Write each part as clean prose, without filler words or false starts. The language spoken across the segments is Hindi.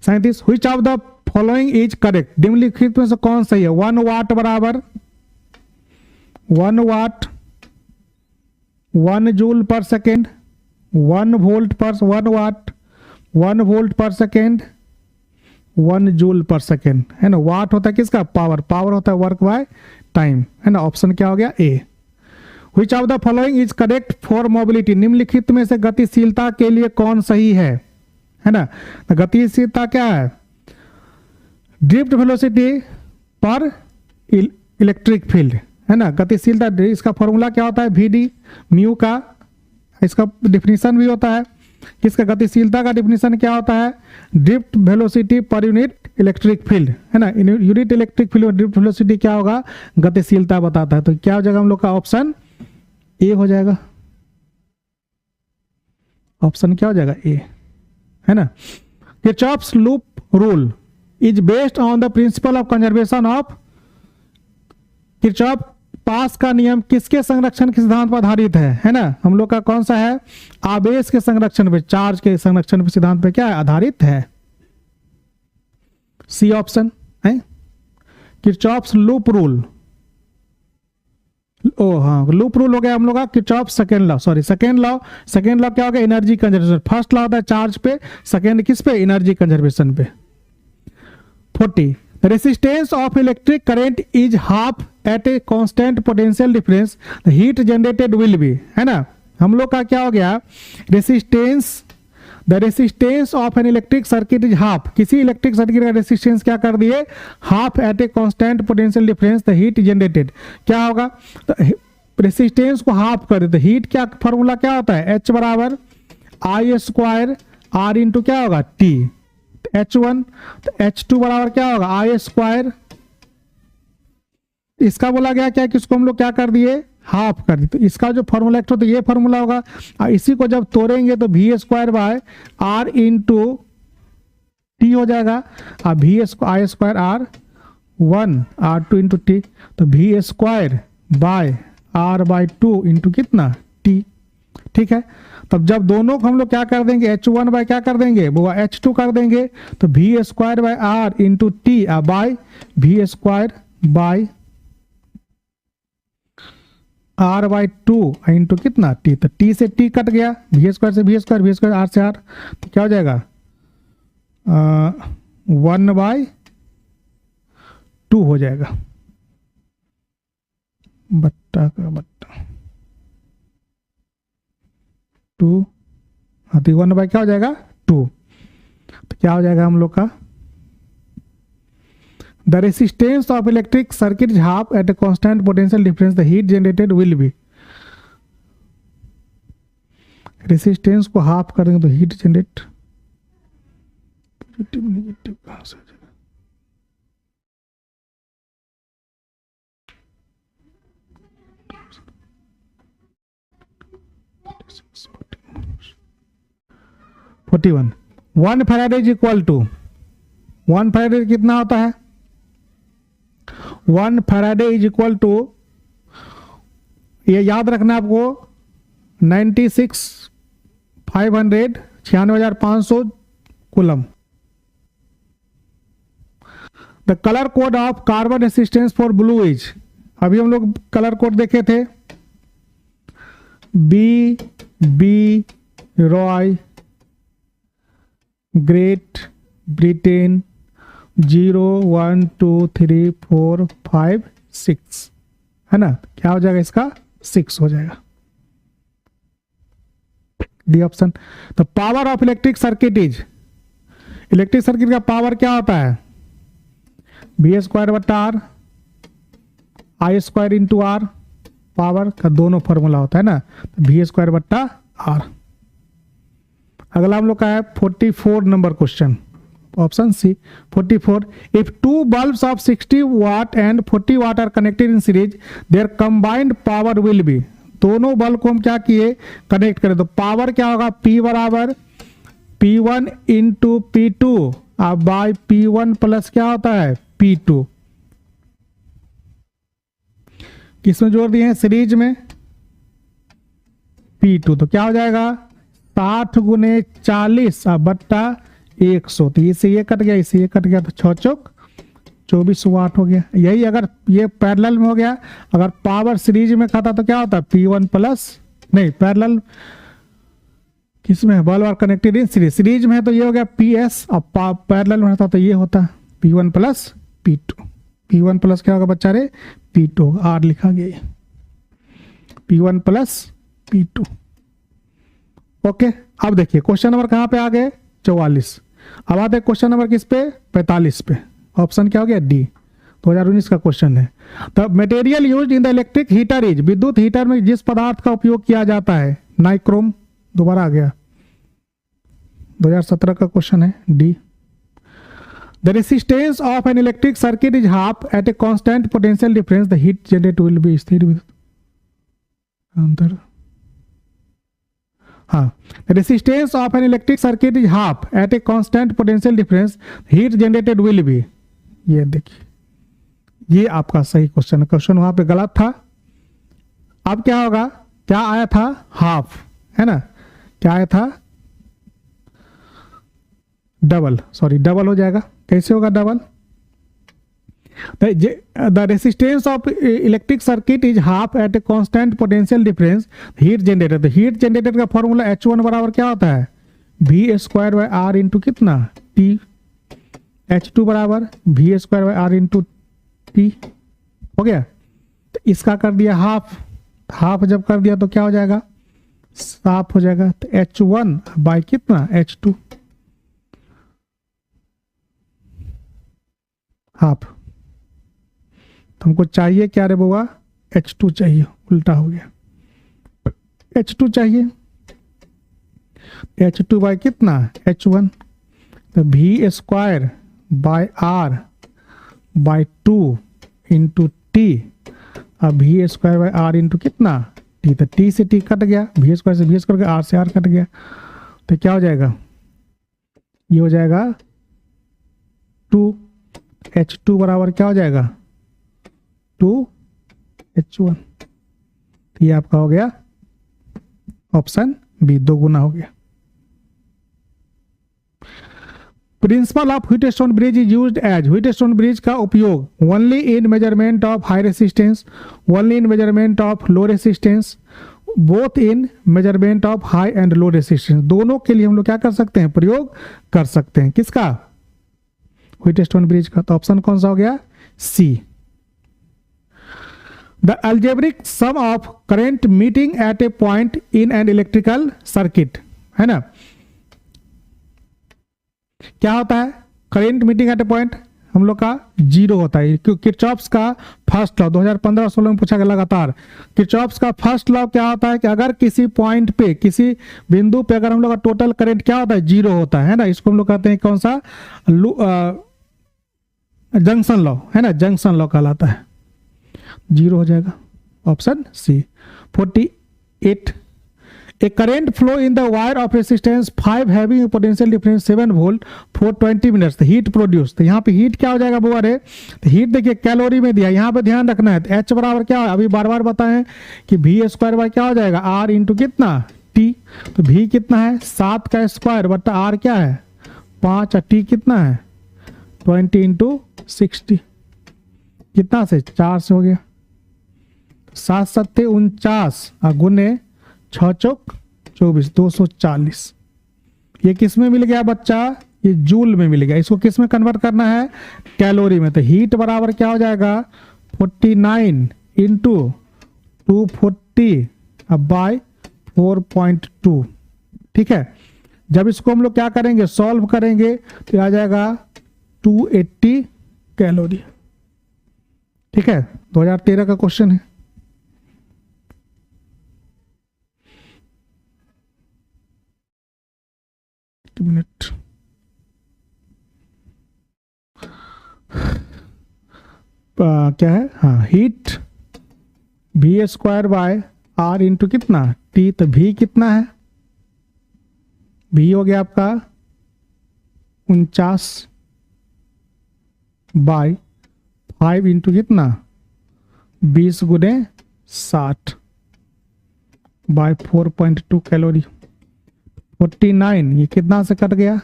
37 which of the following is correct, निम्नलिखित में से कौन सही है। 1 वाट बराबर 1 वाट 1 जूल पर सेकेंड, 1 वोल्ट पर 1 वाट 1 वोल्ट पर सेकेंड 1 जूल पर सेकेंड, है ना। वाट होता है किसका, पावर, पावर होता है वर्क बाय टाइम, है ना। ऑप्शन क्या हो गया A. Which of the following is correct for mobility, निम्नलिखित में से गतिशीलता के लिए कौन सही है ना। तो गतिशीलता क्या है, ड्रिफ्ट वेलोसिटी पर इलेक्ट्रिक फील्ड, है ना। गतिशीलता इसका फॉर्मूला क्या होता है, वी म्यू का, इसका डिफिनीशन भी होता है। किसका, गतिशीलता का डिफिनीशन क्या होता है, drift velocity per unit electric field, है ना। यूनिट इलेक्ट्रिक फील्ड में ड्रिफ्ट वेलोसिटी क्या होगा, गतिशीलता बताता है। तो क्या हो जाएगा हम लोग का, ऑप्शन ए हो जाएगा। ऑप्शन क्या हो जाएगा, ए, है ना। Kirchhoff's loop rule is based on the principle of conservation of, Kirchhoff पास का नियम किसके संरक्षण के सिद्धांत पर आधारित है ना। हम लोग का कौन सा है, आवेश के संरक्षण पे, चार्ज के संरक्षण पे सिद्धांत पे क्या है, आधारित है। सी ऑप्शन है। किरचॉफ्स लूप रूल, ओ हाँ, लूप रूल हो गया हम लोग का Kirchhoff second law, sorry second law क्या हो गया, एनर्जी कंजर्वेशन। फर्स्ट लॉ होता है चार्ज पे, सेकेंड किस पे, एनर्जी कंजर्वेशन पे। 40 The resistance of electric current is half at a constant potential difference. The heat generated will be, है ना। हम लोग का क्या हो गया, resistance, the resistance of an electric circuit is half, किसी इलेक्ट्रिक सर्किट का रेसिस्टेंस क्या कर दिए, half at a constant potential difference the heat generated, क्या होगा, तो रेसिस्टेंस को हाफ कर देते। हीट क्या फॉर्मूला क्या होता है, H बराबर आई स्क्वायर R इंटू क्या होगा T, H1, तो H2 बराबर क्या होगा आई स्क्वायर, इसका बोला गया क्या कि इसको हम लोग क्या कर दिए, हाफ कर दिए। तो इसका जो फॉर्मूला एक तो ये फॉर्मूला होगा, और इसी को जब तोड़ेंगे तो we square by R into T हो जाएगा, और V I square R1 R2 into T, तो we square by R/2 into कितना T, ठीक है। तब जब दोनों को हम लोग क्या कर देंगे, H1 बाय क्या कर देंगे, वो H2 कर देंगे, तो we square by R into t by v square by R/2 into कितना T, तो T से T कट गया, वी स्क्वायर से v square, v square R से R, तो क्या हो जाएगा 1/2 हो जाएगा, बट्टा का बट्टा 2, हाँ तो 1 बाय क्या हो जाएगा 2, तो क्या हो जाएगा हम लोग का, the resistance of electric circuit is half at a constant potential difference the heat generated will B, resistance को हाफ करेंगे तो हीट जनरेट, पॉजिटिव नेगेटिव कहां से, 41 1 faraday is equal to, 1 faraday कितना होता है, 1 फैराडे इज इक्वल टू, ये याद रखना आपको 96,500 coulomb. The colour code of carbon resistance for blue is, अभी हम लोग कलर कोड देखे थे, बी रॉय, ग्रेट ब्रिटेन 0 1 2 3 4 5 6, है ना। क्या हो जाएगा इसका 6 हो जाएगा, डी ऑप्शन। तो power of electric circuit is, electric circuit का पावर क्या होता है, वी स्क्वायर बट्टा R आई स्क्वायर इंटू R, पावर का दोनों फॉर्मूला होता है ना, तो वी स्क्वायर बट्टा R। अगला हम लोग का है 44 number question, option c 44, if 2 bulbs of 60 watt and 40 watt are connected in series their combined power will be, दोनों बल्ब को हम क्या किए, कनेक्ट करें, तो पावर क्या होगा, P बराबर P1 into P2 bye P1 plus क्या होता है P2, किसमें जोड़ दिए हैं, सीरीज में P2, तो क्या हो जाएगा 60 × 40 बट्टा 100, तो इससे ये कट गया, इससे ये कट गया, तो 6 चौक 24 वाट हो गया। यही अगर ये पैरेलल में हो गया, अगर पावर सीरीज में खाता तो क्या होता है P1 प्लस, नहीं पैरेलल किसमें है, बल्ब और कनेक्टेड इन सीरीज, सीरीज में है तो ये हो गया PS, और पैरेलल में रहता तो ये होता P1 plus P2। P1 plus क्या होगा बच्चा रे, P2, R लिखा गया ये P1 प्लस P2। ओके, अब देखिए क्वेश्चन नंबर कहाँ पे आ गए, 44। अब आते हैं क्वेश्चन नंबर किस पे, 45 पे। ऑप्शन क्या हो गया, डी, 2019 का क्वेश्चन है। The material used in the electric heater is, विद्युत हीटर में जिस पदार्थ का उपयोग किया जाता है, नाइक्रोम, दोबारा आ गया, 2017 का क्वेश्चन है, d. The resistance of an electric circuit is half at a constant potential difference, the heat generate will be स्थिर विद अंतर। हाँ, resistance of an electric circuit is half at a constant potential difference, heat generated will be, ये देखिए ये आपका सही क्वेश्चन है। क्वेश्चन वहां पे गलत था। अब क्या होगा, क्या आया था, हाफ, है ना, क्या आया था, डबल, सॉरी डबल हो जाएगा। कैसे होगा double, the resistance of electric circuit is half at a constant potential difference, heat generated, heat generated का फॉर्मूला H1 बराबर क्या होता है, V² इंटू कितना, T, H2 बराबर V² इंटू T, हो गया। तो इसका कर दिया हाफ, हाफ जब कर दिया तो क्या हो जाएगा, साफ हो जाएगा, तो H1 बाई कितना, H2, हाफ। हमको चाहिए क्या रे बुआ, H2 चाहिए, उल्टा हो गया, H2 चाहिए, H2 बाई कितना, H1, तो V² by R by 2 into T, अब V² बाई R इंटू कितना T, तो T से T कट गया, V² से V² गया, R से R कट गया, तो क्या हो जाएगा, ये हो जाएगा 2, H2 बराबर क्या हो जाएगा, 2H1। तो ये आपका हो गया ऑप्शन बी, 2 गुना हो गया। Principle of Wheatstone bridge is used as, Wheatstone bridge का उपयोग only in measurement of high resistance, only in measurement of low resistance, both in measurement of high and low resistance, दोनों के लिए हम लोग क्या कर सकते हैं, प्रयोग कर सकते हैं। किसका, व्हीटस्टोन ब्रिज का। तो ऑप्शन कौन सा हो गया, C. The algebraic sum of current meeting at a point in an electrical circuit, है ना, क्या होता है, current meeting at a point हम लोग का 0 होता है, क्योंकि किरचॉफ्स का फर्स्ट लॉ 2015-16 में पूछा गया लगातार। किरचॉफ्स का फर्स्ट लॉ क्या होता है कि अगर किसी पॉइंट पे, किसी बिंदु पे अगर हम लोग का टोटल करंट क्या होता है, 0 होता है ना, इसको हम लोग कहते हैं कौन सा, जंक्शन लॉ, है ना, जंक्शन लॉ कहलाता है, 0 हो जाएगा, option c. 48, a current flow in the wire of resistance 5 having potential difference 7 volt for 20 minutes, heat produce, तो यहाँ पे हीट क्या हो जाएगा बुआ रे, तो हीट देखिए कैलोरी में दिया, यहाँ पे ध्यान रखना है। तो H बराबर क्या है, अभी बार बार बताएं कि V² बाय क्या हो जाएगा, R इंटू कितना T, तो V कितना है 7 का स्क्वायर बट्टा R क्या है 5, और T कितना है 20 इंटू 60, कितना से 4 से हो गया, 7 7 49 और गुने 6 चौक 24, 240। ये किस में मिल गया बच्चा, ये जूल में मिल गया। इसको किस में कन्वर्ट करना है, कैलोरी में। तो हीट बराबर क्या हो जाएगा 49 इंटू 240 बाय 4.2, ठीक है। जब इसको हम लोग क्या करेंगे, सॉल्व करेंगे, तो आ जाएगा 280 कैलोरी, ठीक है। 2013 का क्वेश्चन है। मिनट, क्या है, हाँ, heat V² by R into कितना T, तो V कितना है, V हो गया आपका 49 बाय 5 इंटू कितना 20 गुने 60 बाय 4.2 कैलोरी। 49 ये कितना से कट गया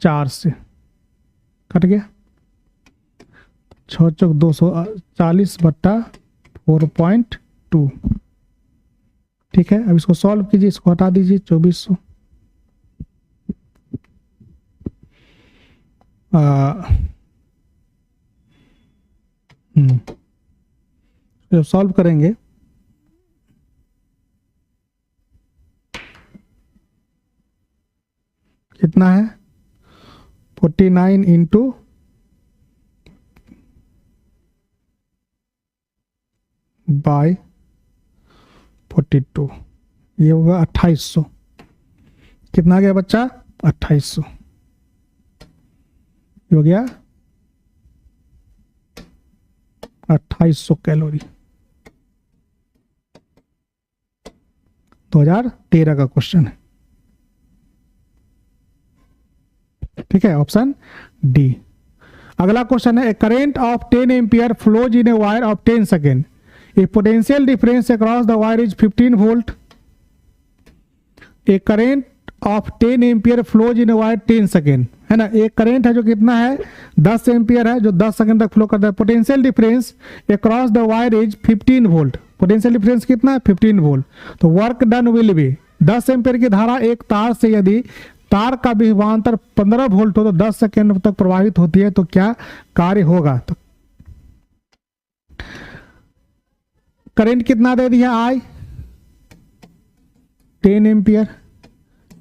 4 से कट गया, 6 चौक 240/4.2। ठीक है, अब इसको सॉल्व कीजिए, इसको हटा दीजिए 2400। जब सॉल्व करेंगे कितना है 49 इंटू 42, ये होगा 2800। कितना आ गया बच्चा 2800, ये हो गया 2800 कैलोरी। 2013 का क्वेश्चन है। ठीक है, ऑप्शन डी। अगला क्वेश्चन है, a current of 10 ampere flows in a wire of 10 second, a potential difference across the wire is 15 volt. A current of 10 ampere flows in a wire 10 second, है ना। एक करंट है जो कितना है 10 एम्पियर है, जो 10 सेकंड तक फ्लो करता है। Potential difference across the wire is 15 volt. Potential difference कितना है 15 वोल्ट। तो work done will be, 10 ampere की धारा एक तार से यदि तार का विभवांतर 15 वोल्ट हो तो 10 सेकंड तक प्रवाहित होती है, तो क्या कार्य होगा। तो करंट कितना दे दिया आई 10 एम्पियर,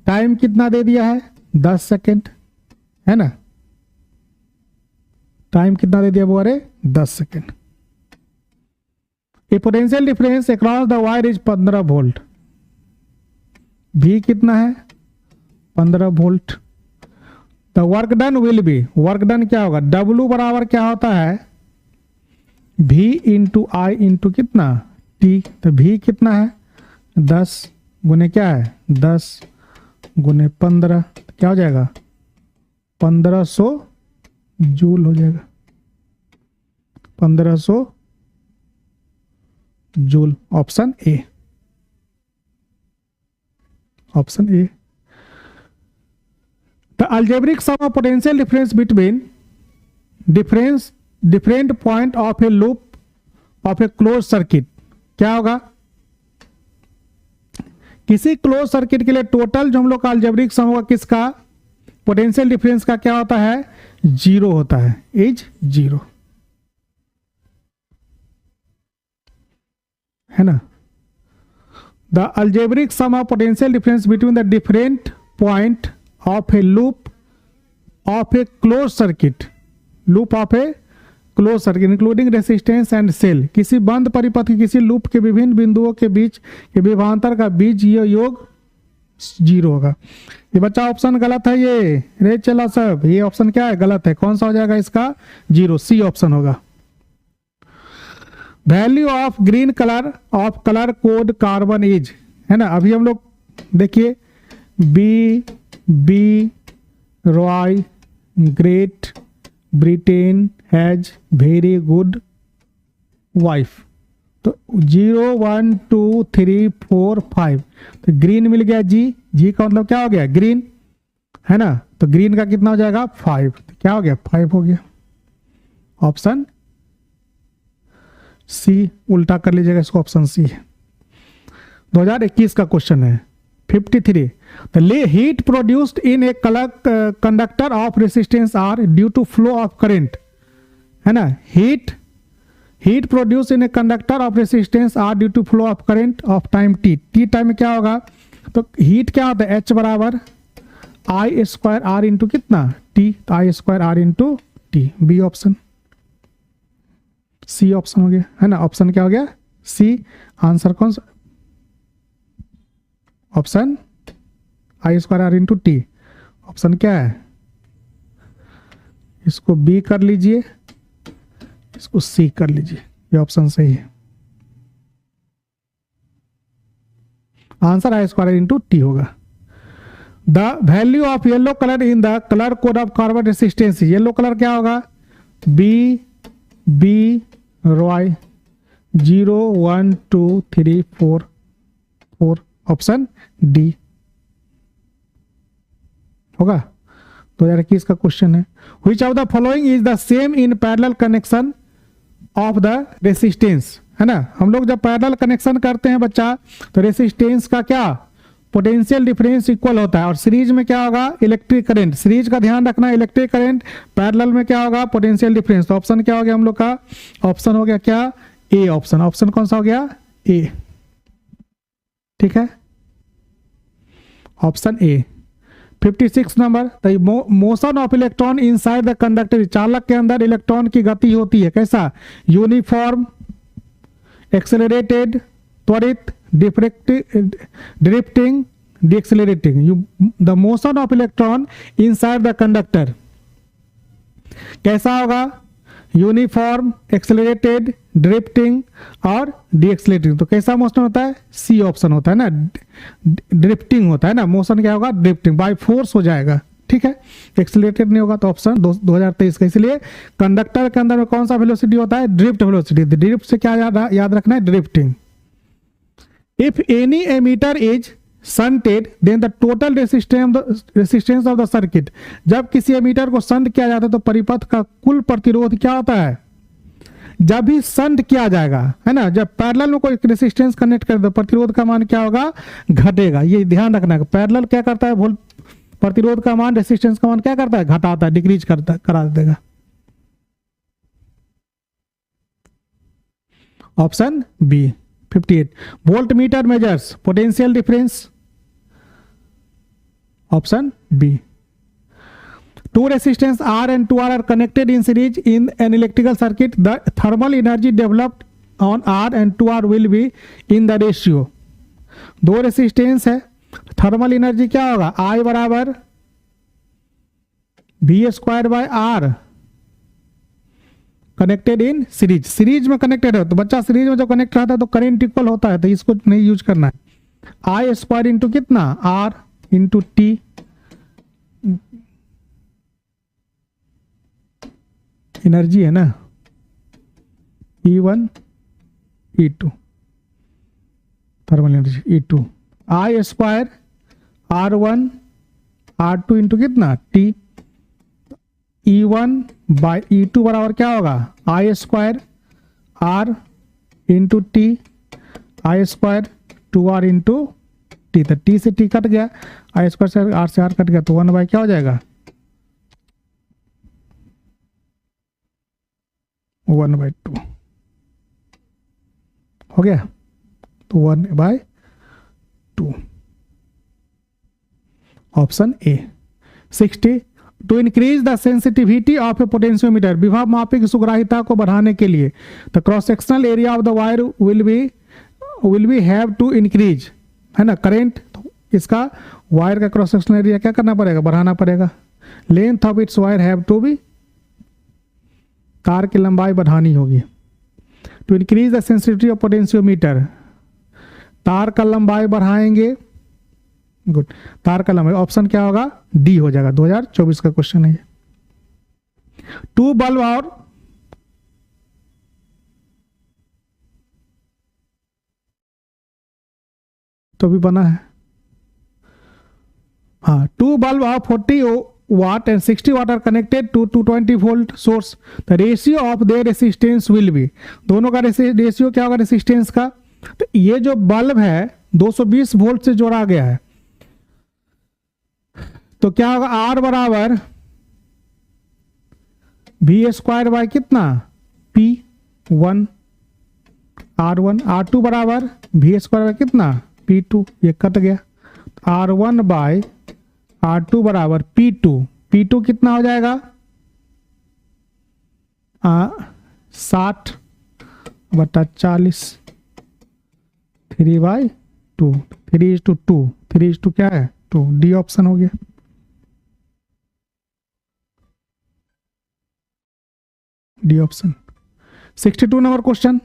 टाइम कितना दे दिया है 10 सेकंड, है ना। टाइम कितना दे दिया वो, अरे 10 second. A potential difference across the wire is 15 volt. भी कितना है 15 volt. The work done will be, work done क्या होगा, W बराबर क्या होता है V इंटू आई इंटू कितना T। तो V कितना है 10 गुने क्या है 10 गुने 15, क्या हो जाएगा 1500 जूल हो जाएगा, 1500 joule. Option a, option a. The algebraic sum of potential difference between different point of a loop of a close circuit क्या होगा। किसी क्लोज सर्किट के लिए टोटल जो हम लोग का अलजेब्रिक सम होगा किसका, पोटेंशियल डिफरेंस का क्या होता है 0 होता है, इज 0, है ना। The algebraic sum of potential difference between the different point of a loop of a close circuit, loop of a close circuit including resistance and cell. किसी बंद परिपथ के किसी लूप के विभिन्न बिंदुओं के बीच के विभवांतर का बीज योग 0 होगा। ये बच्चा ऑप्शन गलत है, ये रे चला सब, ये ऑप्शन क्या है गलत है। कौन सा हो जाएगा इसका 0, सी ऑप्शन होगा। Value of green colour of colour code carbon is, है ना। अभी हम लोग देखिए B Roy Great Britain has very good wife. तो 0 1 2 3 4 5, तो ग्रीन मिल गया जी का मतलब क्या हो गया ग्रीन, है ना। तो ग्रीन का कितना हो जाएगा 5, तो क्या हो गया 5 हो गया। ऑप्शन सी, उल्टा कर लीजिएगा इसको, ऑप्शन सी है। 2021 का क्वेश्चन है 53। The heat produced in a conductor of resistance r due to flow of current, है ना। Heat produce in a conductor of resistance r due to flow of current of time t. T time में क्या होगा, तो हीट क्या होता है H बराबर आई स्क्वायर आर इंटू कितना टी, तो I square are into T. B option, C option हो गया, है ना। ऑप्शन क्या हो गया सी। आंसर कौन सा, option i square are into t. Option क्या है, इसको बी कर लीजिए, इसको सी कर लीजिए, ये ऑप्शन सही है। Answer I square into T होगा। The value of yellow colour in the colour code of carbon resistance, yellow colour क्या होगा बी रॉय 0 1 2 3 4 4, ऑप्शन डी होगा। 2021 का क्वेश्चन है। Which of the following is the same in parallel connection of the resistance, है ना। हम लोग जब पैरेलल कनेक्शन करते हैं बच्चा तो रेसिस्टेंस का क्या पोटेंशियल डिफरेंस इक्वल होता है, और सीरीज में क्या होगा इलेक्ट्रिक करंट। सीरीज का ध्यान रखना, इलेक्ट्रिक करंट, पैरेलल में क्या होगा पोटेंशियल डिफरेंस। तो ऑप्शन क्या हो गया हम लोग का, ऑप्शन हो गया क्या ए ऑप्शन। ऑप्शन कौन सा हो गया ए, ठीक है, option A. 56 number, motion of electron inside the conductor, चालक के अंदर इलेक्ट्रॉन की गति होती है कैसा, यूनिफॉर्म, एक्सेलरेटेड, त्वरित, drifting, decelerating. The motion of electron inside the conductor कैसा होगा, यूनिफॉर्म, एक्सेलरेटेड, ड्रिफ्टिंग और डीएक्सेलरेटिंग। तो कैसा मोशन होता है, सी ऑप्शन होता है ना, ड्रिफ्टिंग होता है ना। मोशन क्या होगा, ड्रिफ्टिंग, बाय फोर्स हो जाएगा, ठीक है, एक्सेलरेटेड नहीं होगा। तो ऑप्शन 2023 का। इसलिए कंडक्टर के अंदर में कौन सा वेलोसिटी होता है, ड्रिफ्ट वेलोसिटी। ड्रिफ्ट से क्या याद रखना है, drifting. If any ammeter is shunted then the total resistance of the circuit, जब किसी एमीटर को शंट किया जाता है तो परिपथ का कुल प्रतिरोध क्या होता है, जब भी शंट किया जाएगा, है ना, जब पैरेलल में कोई रेसिस्टेंस कनेक्ट कर दो प्रतिरोध का मान क्या होगा, घटेगा। ये ध्यान रखना है, पैरेलल क्या करता है, प्रतिरोध का मान रेसिस्टेंस का मान क्या करता है, घटाता है, डिक्रीज करा देगा। Option b 58। Voltmeter measures potential difference, option b. Two resistance R and 2R are connected in series in an electrical circuit. The thermal energy developed on R and 2R will be in the ratio. दो रेसिस्टेंस है, थर्मल एनर्जी क्या होगा, I बराबर V² by R, connected in series. Series में कनेक्टेड है तो बच्चा सीरीज में जो कनेक्ट रहता है तो करंट इक्वल होता है, तो इसको नहीं यूज करना है। I² इंटू कितना, R इंटू T, एनर्जी है ना, E1 E2 thermal energy E2, I² R1 R2 into कितना T, E1 बाय E2 बराबर क्या होगा, I² R into T, I² 2R into T। तो T से T कट गया, I² से R कट गया, तो 1 बाय क्या हो जाएगा, 1/2 हो गया, तो 1/2 option A. 60। To increase the sensitivity of a potentiometer, विभव मापी की सुग्राहिता को बढ़ाने के लिए the cross sectional area of the wire will be have to increase, है ना, करेंट। तो इसका वायर का क्रॉस सेक्शनल एरिया क्या करना पड़ेगा, बढ़ाना पड़ेगा। Length of its wire have to be, तार की लंबाई बढ़ानी होगी। To increase the sensitivity of potentiometer, तार का लंबाई बढ़ाएंगे, गुड, तार का लंबाई, ऑप्शन क्या होगा, डी हो जाएगा। 2024 का क्वेश्चन है ये। टू बल्ब और तो भी बना है, हाँ, two bulb of 40 watt and 60 watt are connected to 220 volt source. The ratio of their resistance will be, दोनों का रेशियो क्या होगा रेसिस्टेंस का। तो ये जो बल्ब है 220 वोल्ट से जोड़ा गया है, तो क्या होगा, R बराबर V² बाय कितना P1 R1, R2 बराबर V² बाय कितना P2, ये कट गया, R1 बाय R2 बराबर P2, P2 कितना हो जाएगा 60/40, 3/2, 3:2, 3:2 क्या है 2, डी ऑप्शन हो गया। D option. 62 number question,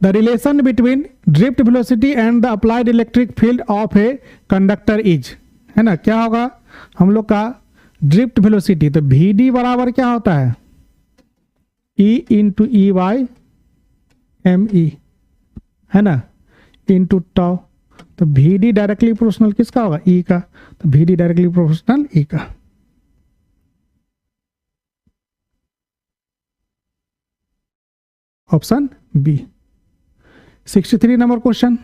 the relation between drift velocity and the applied electric field of a conductor is, है ना, क्या होगा हम लोग का ड्रिफ्ट वेलोसिटी। तो VD बराबर क्या होता है, E इंटू E/ME, है ना, इंटू टाउ। तो VD डायरेक्टली प्रोपोर्शनल किसका होगा? E का। तो VD डायरेक्टली प्रोपोर्शनल E का। Option B. 63 number question,